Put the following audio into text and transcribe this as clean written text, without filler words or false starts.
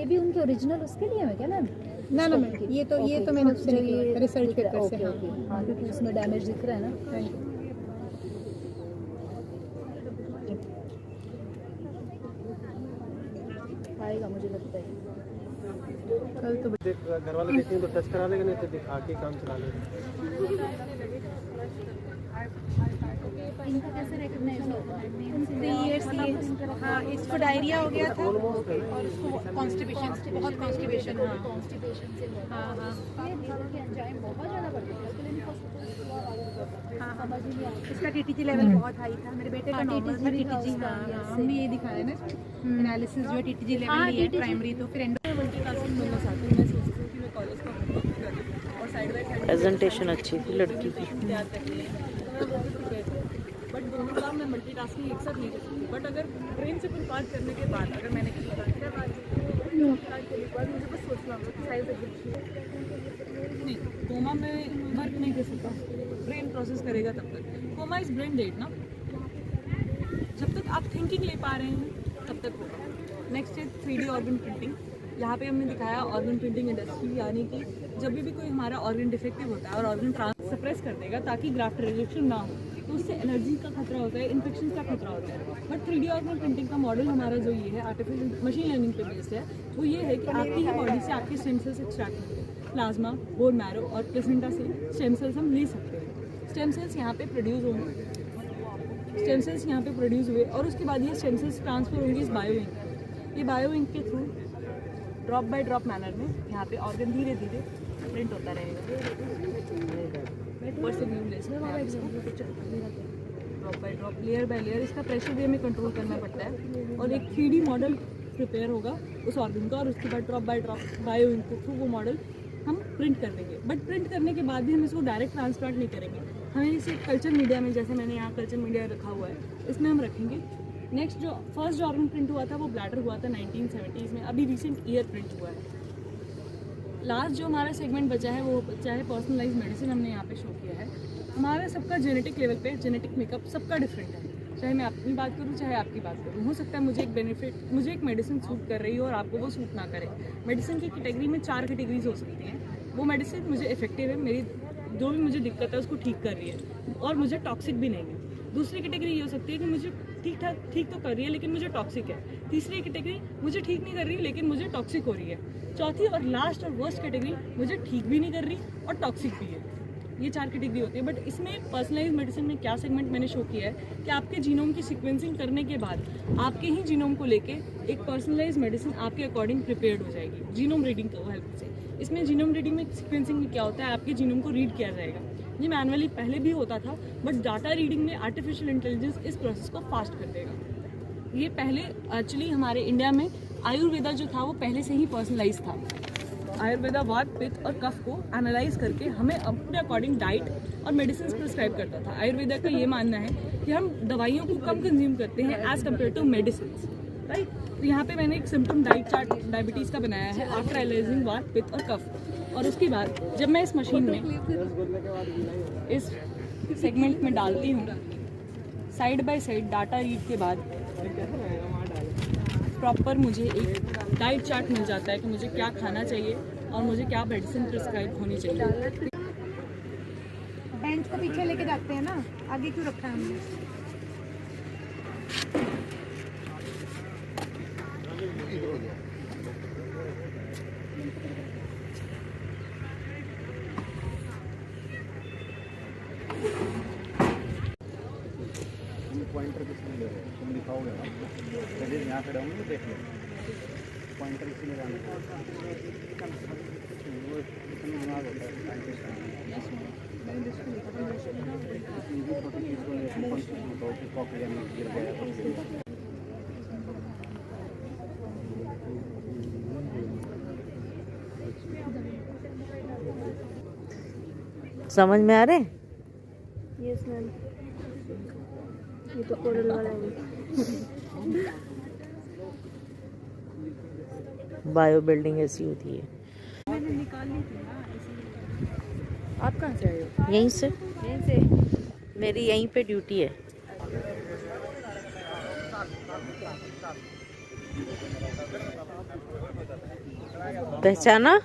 ये भी उनके ओरिजिनल उसके लिए है क्या मैम? ना ना मैम, ये तो मैंने उससे रिसर्च पेपर से। हाँ क्योंकि उसमें डैमेज दिख रहा है ना। आएगा मुझे लगता है कल तो घर वाले देखेंगे तो टच करा लेंगे, नहीं तो दिखा के काम चला लेंगे। इनका कैसे रिकॉग्नाइज होता है? 3 years हाँ, इसको डायरिया हो गया था और उसको कॉन्स्टिपेशन, बहुत कॉन्स्टिपेशन। हाँ कॉन्स्टिपेशन से हाँ हाँ ये लीवर के एंजाइम बहुत ज़्यादा बढ़ गए उसके लिए भी हाँ, समझ ही नहीं आता। इसका टीटीजी लेवल बहुत हाई था, मेरे बेटे का नॉर्मल था टीटीजी। हाँ हाँ, हमने ये दिखाया ना एनालिसिस जो है टीटीजी लेवल लिया है प्राइमरी, तो फिर मल्टीटास्किंग दोनों साथ में। मैं सोचती हूँ कि मैं कॉलेज का होमवर्क भी करूँ और साइड बाय साइड प्रेजेंटेशन अच्छी थी लड़की की। तैयार करनी है तो मैं वो भी प्रिपेयर करूँ, बट दोनों काम मैं मल्टीटास्किंग एक साथ नहीं कर सकती। बट अगर ब्रेन से कुछ बात करने के बाद अगर मैंने किसी बात किया बात करने के बाद मुझे बस सोचना होगा कि साइज नहीं, कोमा में वर्क नहीं कर सकता, ब्रेन प्रोसेस करेगा तब तक। कोमा इज ब्रेन डेड ना, जब तक आप थिंकिंग ले पा रहे हैं तब तक होगा। नेक्स्ट है 3D ऑर्गन प्रिंटिंग। यहाँ पे हमने दिखाया ऑर्गन प्रिंटिंग इंडस्ट्री, यानी कि जब भी कोई हमारा ऑर्गन डिफेक्टिव होता है और ऑर्गन सप्रेस कर देगा ताकि ग्राफ्ट रिजेक्शन ना हो, तो उससे एलर्जी का खतरा होता है, इन्फेक्शन का खतरा होता है। बट 3D ऑर्गन प्रिंटिंग का मॉडल हमारा जो ये है आर्टिफिशियल मशीन लर्निंग पे बेस्ड है, वो ये है कि आपकी ही बॉडी से आपके स्टेम सेल्स एक्सट्रैक्ट होंगे, प्लाज्मा, बोन मैरो और प्लेसेंटा से स्टेम सेल्स हम ले सकते हैं। स्टेम सेल्स यहाँ पे प्रोड्यूस होंगे, स्टेम सेल्स यहाँ पे प्रोड्यूस हुए और उसके बाद ये स्टेम सेल्स ट्रांसफर होंगे इस बायो इंक। ये बायो इंक के through drop by drop manner में यहाँ पे ऑर्गन धीरे धीरे प्रिंट होता रहेगा। ऊपर से न्यूलेस drop by drop, layer by layer इसका प्रेशर भी हमें कंट्रोल करना पड़ता है और एक 3D मॉडल प्रिपेयर होगा उस ऑर्गन का और उसके बाद drop by drop bio ink के थ्रू वो मॉडल हम प्रिंट कर देंगे। बट प्रिंट करने के बाद भी हम इसको डायरेक्ट ट्रांसप्लांट नहीं करेंगे, हमें इसे कल्चर मीडिया में, जैसे मैंने यहाँ कल्चर मीडिया रखा हुआ है, इसमें हम रखेंगे। नेक्स्ट जो फर्स्ट ऑर्गन प्रिंट हुआ था वो ब्लैडर हुआ था 1970s में, अभी रिसेंट ईयर प्रिंट हुआ है। लास्ट जो हमारा सेगमेंट बचा है वो बचा है पर्सनलाइज मेडिसिन, हमने यहाँ पे शो किया है। हमारा सबका जेनेटिक लेवल पे जेनेटिक मेकअप सबका डिफरेंट है, चाहे मैं अपनी बात करूँ चाहे आपकी बात करूँ। हो सकता है मुझे एक मेडिसिन सूट कर रही हो और आपको वो सूट ना करे। मेडिसिन की कैटेगरी में 4 कैटेगरीज हो सकती हैं। वो मेडिसिन मुझे इफेक्टिव है, मेरी जो भी मुझे दिक्कत है उसको ठीक कर रही है और मुझे टॉक्सिक भी नहीं है। दूसरी कैटेगरी ये हो सकती है कि मुझे ठीक तो कर रही है लेकिन मुझे टॉक्सिक है। तीसरी कैटेगरी मुझे ठीक नहीं कर रही लेकिन मुझे टॉक्सिक हो रही है। चौथी और लास्ट और वर्स्ट कैटेगरी मुझे ठीक भी नहीं कर रही और टॉक्सिक भी है। ये 4 कैटेगरी होती है। बट इसमें पर्सनलाइज मेडिसिन में क्या सेगमेंट मैंने शो किया है कि आपके जीनोम की सीक्वेंसिंग करने के बाद आपके ही जीनोम को लेके एक पर्सनलाइज मेडिसिन आपके अकॉर्डिंग प्रिपेयर्ड हो जाएगी जीनोम रीडिंग की हेल्प से। इसमें जीनोम रीडिंग में सीक्वेंसिंग में क्या होता है, आपके जीनोम को रीड किया जाएगा। ये मैनुअली पहले भी होता था बट डाटा रीडिंग में आर्टिफिशियल इंटेलिजेंस इस प्रोसेस को फास्ट कर देगा। ये पहले एक्चुअली हमारे इंडिया में आयुर्वेदा जो था वो पहले से ही पर्सनलाइज था। आयुर्वेदा वात, पित्त और कफ को एनालाइज करके हमें अपने अकॉर्डिंग डाइट और मेडिसिन प्रिस्क्राइब करता था। आयुर्वेदा का ये मानना है कि हम दवाइयों को कम कंज्यूम करते हैं as compare to medicine, right. तो यहाँ पे मैंने एक सिम्टम डाइट चार्ट डायबिटीज़ का बनाया है आफ्टर एनालाइजिंग वात, पित्त और कफ। और उसके बाद जब मैं इस मशीन में इस सेगमेंट में डालती हूँ, side by side data read के बाद प्रॉपर मुझे एक डाइट चार्ट मिल जाता है कि मुझे क्या खाना चाहिए और मुझे क्या मेडिसिन प्रिस्क्राइब होनी चाहिए। बेंच को पीछे लेके जाते हैं ना, आगे क्यों रखा है हमने? पॉइंटर किसने ले रहे हो? तुम दिखाओगे ना, चलिए यहाँ खड़े होंगे देख लो पॉइंटर किसने जाना है। वो इतना दिमाग होता है साइंटिस्ट समझ में आ रहे? यस मैम, ये तो कोरल वाला है। बायो बिल्डिंग ऐसी होती है। मैंने निकाल ली थी ना, इसीलिए। आप कहाँ से आए हो? यहीं से, यहीं से। मेरी यहीं पे ड्यूटी है। पहचाना?